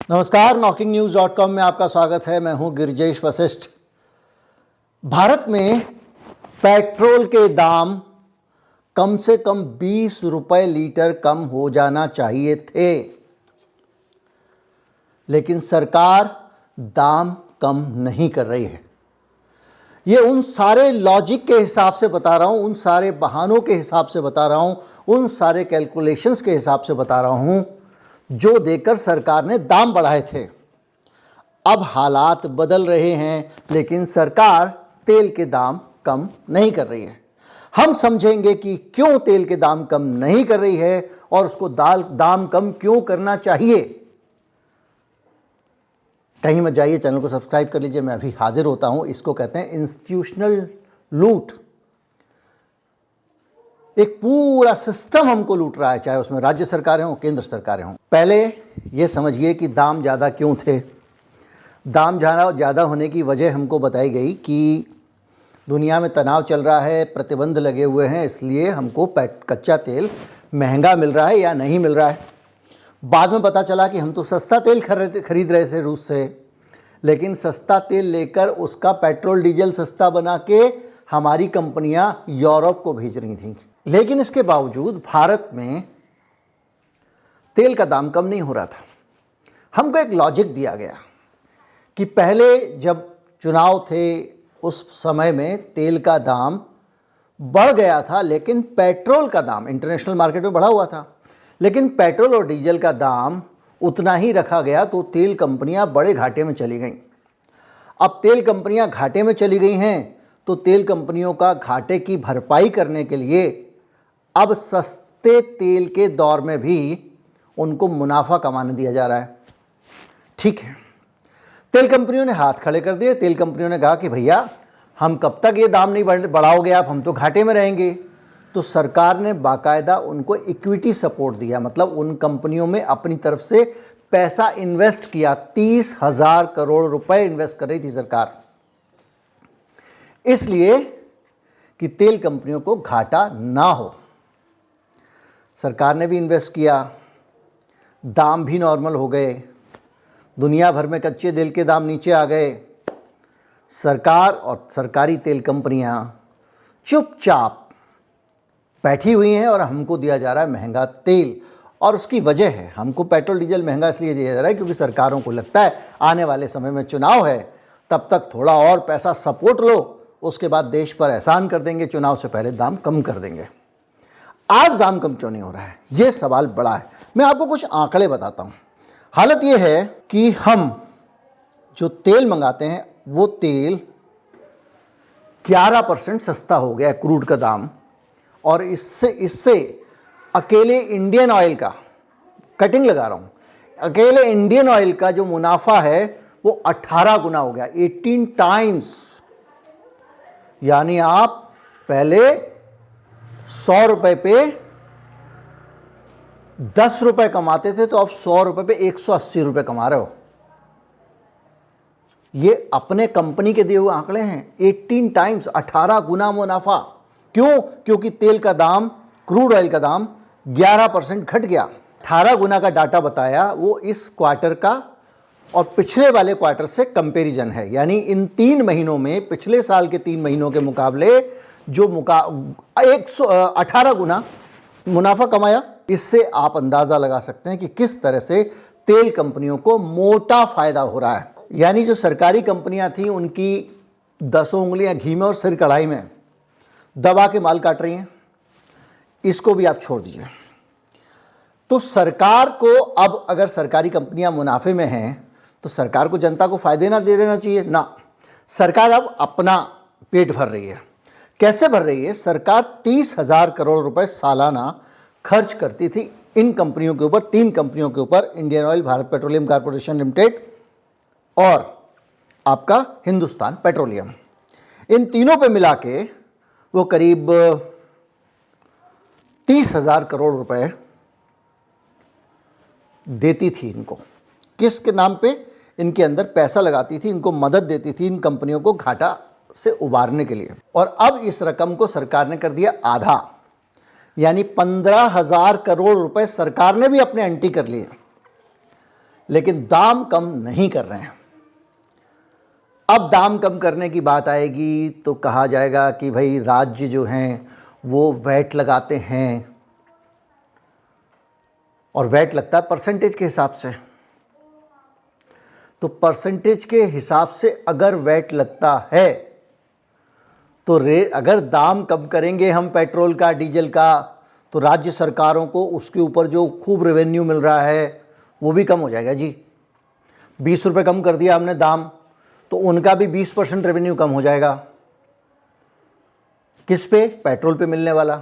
नमस्कार, knocking-news.com में आपका स्वागत है। मैं हूं गिरिजेश वशिष्ठ। भारत में पेट्रोल के दाम कम से कम 20 रुपए लीटर कम हो जाना चाहिए थे, लेकिन सरकार दाम कम नहीं कर रही है। ये उन सारे लॉजिक के हिसाब से बता रहा हूं, उन सारे बहानों के हिसाब से बता रहा हूं, उन सारे कैलकुलेशंस के हिसाब से बता रहा हूं जो देकर सरकार ने दाम बढ़ाए थे। अब हालात बदल रहे हैं, लेकिन सरकार तेल के दाम कम नहीं कर रही है। हम समझेंगे कि क्यों तेल के दाम कम नहीं कर रही है और उसको दाम कम क्यों करना चाहिए। कहीं मत जाइए, चैनल को सब्सक्राइब कर लीजिए। मैं अभी हाजिर होता हूं। इसको कहते हैं इंस्टीट्यूशनल लूट। एक पूरा सिस्टम हमको लूट रहा है, चाहे उसमें राज्य सरकारें हों, केंद्र सरकारें हों। पहले ये समझिए कि दाम ज़्यादा क्यों थे। दाम ज़्यादा होने की वजह हमको बताई गई कि दुनिया में तनाव चल रहा है, प्रतिबंध लगे हुए हैं, इसलिए हमको कच्चा तेल महंगा मिल रहा है या नहीं मिल रहा है। बाद में पता चला कि हम तो सस्ता तेल खरीद रहे थे रूस से, लेकिन सस्ता तेल लेकर उसका पेट्रोल डीजल सस्ता बना के हमारी कंपनियां यूरोप को भेज रही थीं। लेकिन इसके बावजूद भारत में तेल का दाम कम नहीं हो रहा था। हमको एक लॉजिक दिया गया कि पहले जब चुनाव थे उस समय में तेल का दाम बढ़ गया था, लेकिन पेट्रोल का दाम इंटरनेशनल मार्केट में बढ़ा हुआ था, लेकिन पेट्रोल और डीजल का दाम उतना ही रखा गया, तो तेल कंपनियां बड़े घाटे में चली गईं। अब तेल कंपनियां घाटे में चली गई हैं, तो तेल कंपनियों का घाटे की भरपाई करने के लिए अब सस्ते तेल के दौर में भी उनको मुनाफा कमाने दिया जा रहा है। ठीक है, तेल कंपनियों ने हाथ खड़े कर दिए। तेल कंपनियों ने कहा कि भैया हम कब तक ये दाम नहीं बढ़ाओगे आप, हम तो घाटे में रहेंगे। तो सरकार ने बाकायदा उनको इक्विटी सपोर्ट दिया, मतलब उन कंपनियों में अपनी तरफ से पैसा इन्वेस्ट किया। 30,000 करोड़ रुपए इन्वेस्ट कर रही थी सरकार, इसलिए कि तेल कंपनियों को घाटा ना हो। सरकार ने भी इन्वेस्ट किया, दाम भी नॉर्मल हो गए, दुनिया भर में कच्चे तेल के दाम नीचे आ गए। सरकार और सरकारी तेल कंपनियां चुपचाप बैठी हुई हैं और हमको दिया जा रहा है महंगा तेल। और उसकी वजह है, हमको पेट्रोल डीजल महंगा इसलिए दिया जा रहा है क्योंकि सरकारों को लगता है आने वाले समय में चुनाव है, तब तक थोड़ा और पैसा सपोर्ट लो, उसके बाद देश पर एहसान कर देंगे, चुनाव से पहले दाम कम कर देंगे। आज दाम कम क्यों नहीं हो रहा है, ये सवाल बड़ा है। मैं आपको कुछ आंकड़े बताता हूं। हालत ये है कि हम जो तेल मंगाते हैं वो तेल 11% सस्ता हो गया है, क्रूड का दाम। और इससे अकेले इंडियन ऑयल का, कटिंग लगा रहा हूं, अकेले इंडियन ऑयल का जो मुनाफा है वो 18 गुना हो गया, 18 टाइम्स। यानी आप पहले 100 रुपए पे 10 रुपए कमाते थे, तो अब 100 रुपए पे 180 रुपए कमा रहे हो। ये अपने कंपनी के दिए हुए आंकड़े हैं। 18 टाइम्स, 18 गुना मुनाफा। क्यों? क्योंकि तेल का दाम, क्रूड ऑयल का दाम 11% घट गया। 18 गुना का डाटा बताया, वो इस क्वार्टर का और पिछले वाले क्वार्टर से कंपैरिजन है। यानी इन 3 महीनों में, पिछले साल के 3 महीनों के मुकाबले जो 118 गुना मुनाफा कमाया। इससे आप अंदाजा लगा सकते हैं कि किस तरह से तेल कंपनियों को मोटा फायदा हो रहा है। यानी जो सरकारी कंपनियां थी, उनकी 10 उंगलियां घी में और सिर कढ़ाई में दबा के माल काट रही हैं। इसको भी आप छोड़ दीजिए। तो सरकार को अब, अगर सरकारी कंपनियां मुनाफे में हैं, तो सरकार को जनता को फायदे ना दे देना चाहिए ना। सरकार अब अपना पेट भर रही है। कैसे भर रही है? सरकार 30,000 करोड़ रुपए सालाना खर्च करती थी इन कंपनियों के ऊपर, 3 कंपनियों के ऊपर, Indian oil, Bharat petroleum corporation limited और आपका हिंदुस्तान पेट्रोलियम। इन तीनों पे मिला के वो करीब 30,000 करोड़ रुपए देती थी इनको। किसके नाम पे? इनके अंदर पैसा लगाती थी, इनको मदद देती थी, इन कंपनियों को घाटा से उबारने के लिए। और अब इस रकम को सरकार ने कर दिया आधा, यानी 15,000 करोड़ रुपए सरकार ने भी अपने एंटी कर लिए। लेकिन दाम कम नहीं कर रहे हैं। अब दाम कम करने की बात आएगी तो कहा जाएगा कि भाई राज्य जो हैं वो वैट लगाते हैं, और वैट लगता है परसेंटेज के हिसाब से। तो परसेंटेज के हिसाब से अगर वैट लगता है तो अगर दाम कम करेंगे हम पेट्रोल का, डीजल का, तो राज्य सरकारों को उसके ऊपर जो खूब रेवेन्यू मिल रहा है वो भी कम हो जाएगा जी। 20 रुपये कम कर दिया हमने दाम, तो उनका भी 20% रेवेन्यू कम हो जाएगा। किस पे? पेट्रोल पे मिलने वाला।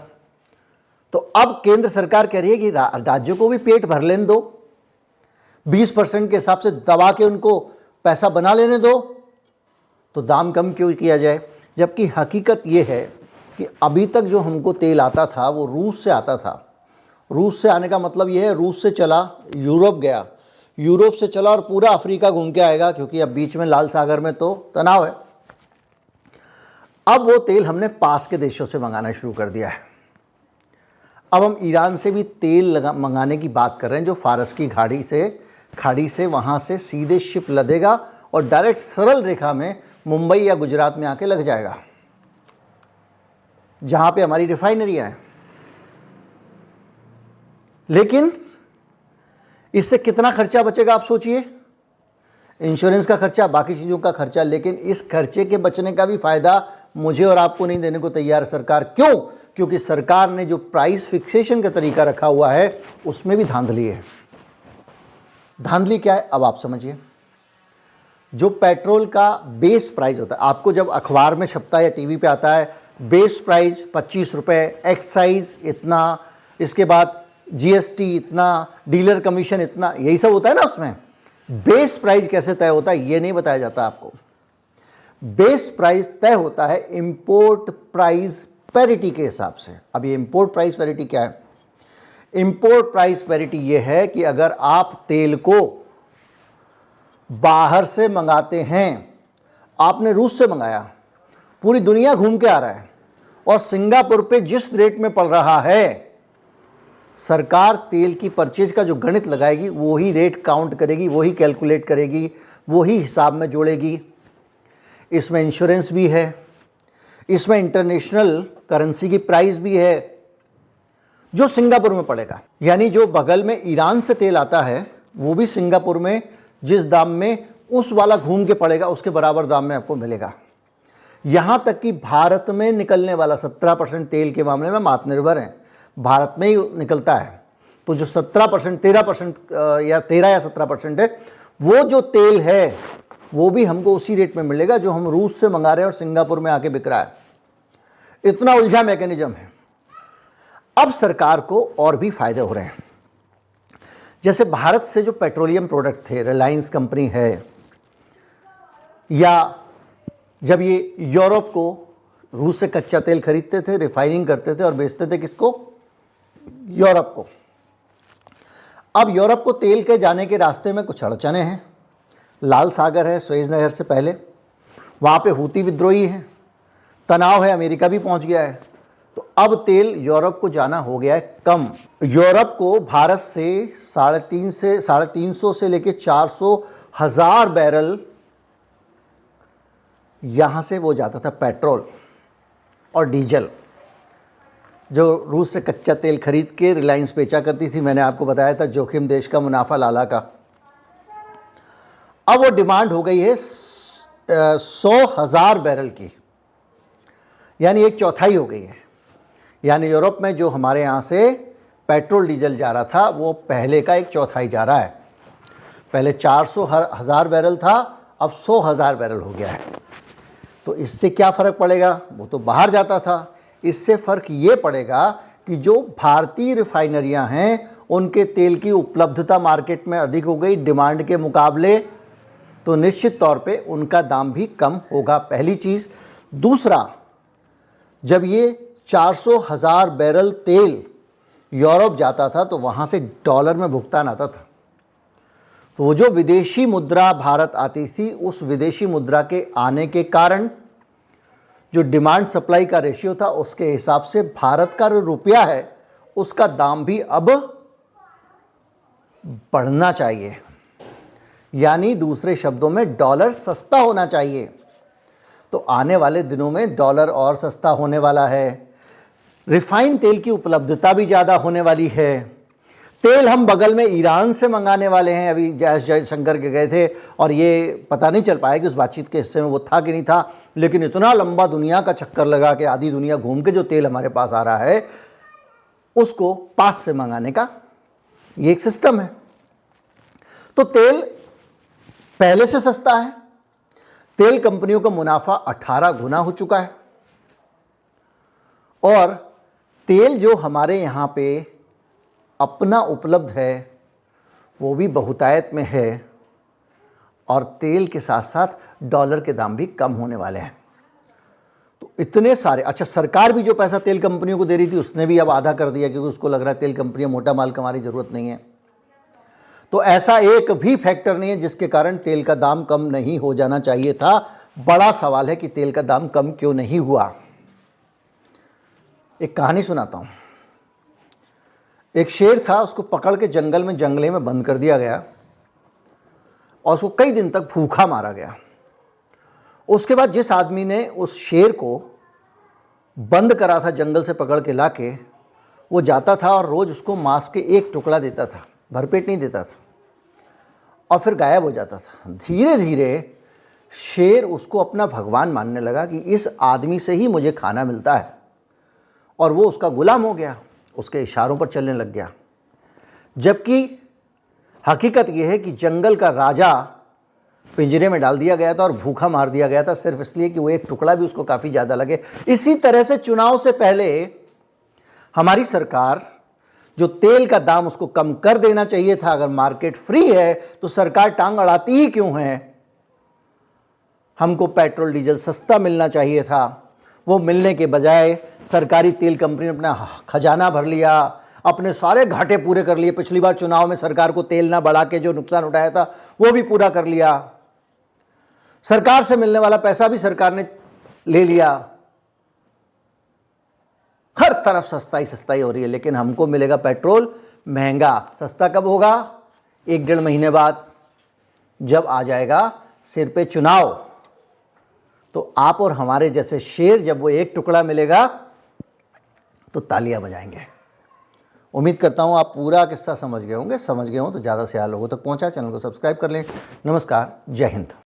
तो अब केंद्र सरकार कह रही है कि राज्यों को भी पेट भर लेने दो, 20% के हिसाब से दबा के उनको पैसा बना लेने दो, तो दाम कम क्यों किया जाए? जबकि हकीकत ये है कि अभी तक जो हमको तेल आता था वो रूस से आता था। रूस से आने का मतलब ये है, रूस से चला यूरोप गया, यूरोप से चला और पूरा अफ्रीका घूम के आएगा, क्योंकि अब बीच में लाल सागर में तो तनाव है। अब वो तेल हमने पास के देशों से मंगाना शुरू कर दिया है। अब हम ईरान से भी तेल मंगाने की बात कर रहे हैं, जो फारस की खाड़ी से वहाँ से सीधे शिप लदेगा और डायरेक्ट सरल रेखा में मुंबई या गुजरात में आके लग जाएगा, जहाँ पे हमारी रिफाइनरियाँ हैं। लेकिन इससे कितना खर्चा बचेगा आप सोचिए, इंश्योरेंस का खर्चा, बाकी चीज़ों का खर्चा। लेकिन इस खर्चे के बचने का भी फ़ायदा मुझे और आपको नहीं देने को तैयार है सरकार। क्यों? क्योंकि सरकार ने जो प्राइस फिक्सेशन का तरीका रखा हुआ है उसमें भी धांधली है। धांधली क्या है अब आप समझिए। जो पेट्रोल का बेस प्राइस होता है, आपको जब अखबार में छपता है या टीवी पे आता है, बेस प्राइस 25 रुपये, एक्साइज इतना, इसके बाद जीएसटी इतना, डीलर कमीशन इतना, यही सब होता है ना उसमें। बेस प्राइस कैसे तय होता है ये नहीं बताया जाता आपको। बेस प्राइस तय होता है इंपोर्ट प्राइस पैरिटी के हिसाब से। अब ये इंपोर्ट प्राइस पैरिटी क्या है? इंपोर्ट प्राइस पैरिटी ये है कि अगर आप तेल को बाहर से मंगाते हैं, आपने रूस से मंगाया, पूरी दुनिया घूम के आ रहा है, और सिंगापुर पे जिस रेट में पड़ रहा है, सरकार तेल की परचेज का जो गणित लगाएगी वही रेट काउंट करेगी, वही कैलकुलेट करेगी, वही हिसाब में जोड़ेगी। इसमें इंश्योरेंस भी है, इसमें इंटरनेशनल करेंसी की प्राइस भी है जो सिंगापुर में पड़ेगा। यानी जो बगल में ईरान से तेल आता है वो भी सिंगापुर में जिस दाम में उस वाला घूम के पड़ेगा उसके बराबर दाम में आपको मिलेगा। यहाँ तक कि भारत में निकलने वाला 17% तेल के मामले में हम आत्मनिर्भर हैं, भारत में ही निकलता है। तो जो 17%, 13% या 13 या 17% है, वो जो तेल है वो भी हमको उसी रेट में मिलेगा जो हम रूस से मंगा रहे हैं और सिंगापुर में आके बिक रहा है। इतना उलझा मैकेनिज्म है। अब सरकार को और भी फायदे हो रहे हैं। जैसे भारत से जो पेट्रोलियम प्रोडक्ट थे, रिलायंस कंपनी है, या जब ये यूरोप को रूस से कच्चा तेल खरीदते थे, रिफाइनिंग करते थे और बेचते थे किसको? यूरोप को। अब यूरोप को तेल के जाने के रास्ते में कुछ अड़चने हैं। लाल सागर है, सुएज नहर से पहले, वहाँ पे हूती विद्रोही हैं, तनाव है, अमेरिका भी पहुँच गया है। तो अब तेल यूरोप को जाना हो गया है कम। यूरोप को भारत से 350 से लेके 400 हज़ार बैरल यहाँ से वो जाता था पेट्रोल और डीजल, जो रूस से कच्चा तेल खरीद के रिलायंस बेचा करती थी। मैंने आपको बताया था जोखिम देश का मुनाफा लाला का। अब वो डिमांड हो गई है 100,000 बैरल की, यानी 1/4 हो गई है। यानी यूरोप में जो हमारे यहाँ से पेट्रोल डीजल जा रहा था वो पहले का 1/4 जा रहा है। पहले 400,000 बैरल था, अब 100,000 बैरल हो गया है। तो इससे क्या फ़र्क पड़ेगा? वो तो बाहर जाता था। इससे फ़र्क ये पड़ेगा कि जो भारतीय रिफाइनरियां हैं उनके तेल की उपलब्धता मार्केट में अधिक हो गई डिमांड के मुकाबले, तो निश्चित तौर पे उनका दाम भी कम होगा, पहली चीज़। दूसरा, जब ये 400,000 बैरल तेल यूरोप जाता था तो वहाँ से डॉलर में भुगतान आता था। तो वो जो विदेशी मुद्रा भारत आती थी, उस विदेशी मुद्रा के आने के कारण जो डिमांड सप्लाई का रेशियो था उसके हिसाब से भारत का जो रुपया है उसका दाम भी अब बढ़ना चाहिए। यानी दूसरे शब्दों में डॉलर सस्ता होना चाहिए। तो आने वाले दिनों में डॉलर और सस्ता होने वाला है, रिफाइंड तेल की उपलब्धता भी ज़्यादा होने वाली है। तेल हम बगल में ईरान से मंगाने वाले हैं। अभी जयशंकर के गए थे और ये पता नहीं चल पाया कि उस बातचीत के हिस्से में वो था कि नहीं था, लेकिन इतना लंबा दुनिया का चक्कर लगा के आधी दुनिया घूम के जो तेल हमारे पास आ रहा है उसको पास से मंगाने का ये एक सिस्टम है। तो तेल पहले से सस्ता है, तेल कंपनियों का मुनाफा 18 गुना हो चुका है और तेल जो हमारे यहाँ पे अपना उपलब्ध है वो भी बहुतायत में है और तेल के साथ साथ डॉलर के दाम भी कम होने वाले हैं। तो इतने सारे, अच्छा सरकार भी जो पैसा तेल कंपनियों को दे रही थी उसने भी अब आधा कर दिया क्योंकि उसको लग रहा है तेल कंपनियां मोटा माल कमाने की ज़रूरत नहीं है। तो ऐसा एक भी फैक्टर नहीं है जिसके कारण तेल का दाम कम नहीं हो जाना चाहिए था। बड़ा सवाल है कि तेल का दाम कम क्यों नहीं हुआ। एक कहानी सुनाता हूँ। एक शेर था, उसको पकड़ के जंगले में बंद कर दिया गया और उसको कई दिन तक भूखा मारा गया। उसके बाद जिस आदमी ने उस शेर को बंद करा था जंगल से पकड़ के लाके, वो जाता था और रोज़ उसको मांस के एक टुकड़ा देता था, भरपेट नहीं देता था, और फिर गायब हो जाता था। धीरे धीरे शेर उसको अपना भगवान मानने लगा कि इस आदमी से ही मुझे खाना मिलता है और वो उसका गुलाम हो गया, उसके इशारों पर चलने लग गया। जबकि हकीकत यह है कि जंगल का राजा पिंजरे में डाल दिया गया था और भूखा मार दिया गया था सिर्फ इसलिए कि वो एक टुकड़ा भी उसको काफ़ी ज़्यादा लगे। इसी तरह से चुनाव से पहले हमारी सरकार जो तेल का दाम उसको कम कर देना चाहिए था, अगर मार्केट फ्री है तो सरकार टांग अड़ाती ही क्यों है। हमको पेट्रोल डीजल सस्ता मिलना चाहिए था, वो मिलने के बजाय सरकारी तेल कंपनी ने अपना खजाना भर लिया, अपने सारे घाटे पूरे कर लिए। पिछली बार चुनाव में सरकार को तेल ना बढ़ा के जो नुकसान उठाया था वो भी पूरा कर लिया। सरकार से मिलने वाला पैसा भी सरकार ने ले लिया। हर तरफ सस्ताई हो रही है, लेकिन हमको मिलेगा पेट्रोल महंगा। सस्ता कब होगा? 1-1.5 महीने बाद, जब आ जाएगा सिर पे चुनाव। तो आप और हमारे जैसे शेर जब वो एक टुकड़ा मिलेगा तो तालियां बजाएंगे। उम्मीद करता हूं आप पूरा किस्सा समझ गए होंगे। समझ गए हो तो ज़्यादा से ज़्यादा लोगों तक पहुंचा। चैनल को सब्सक्राइब कर लें। नमस्कार, जय हिंद।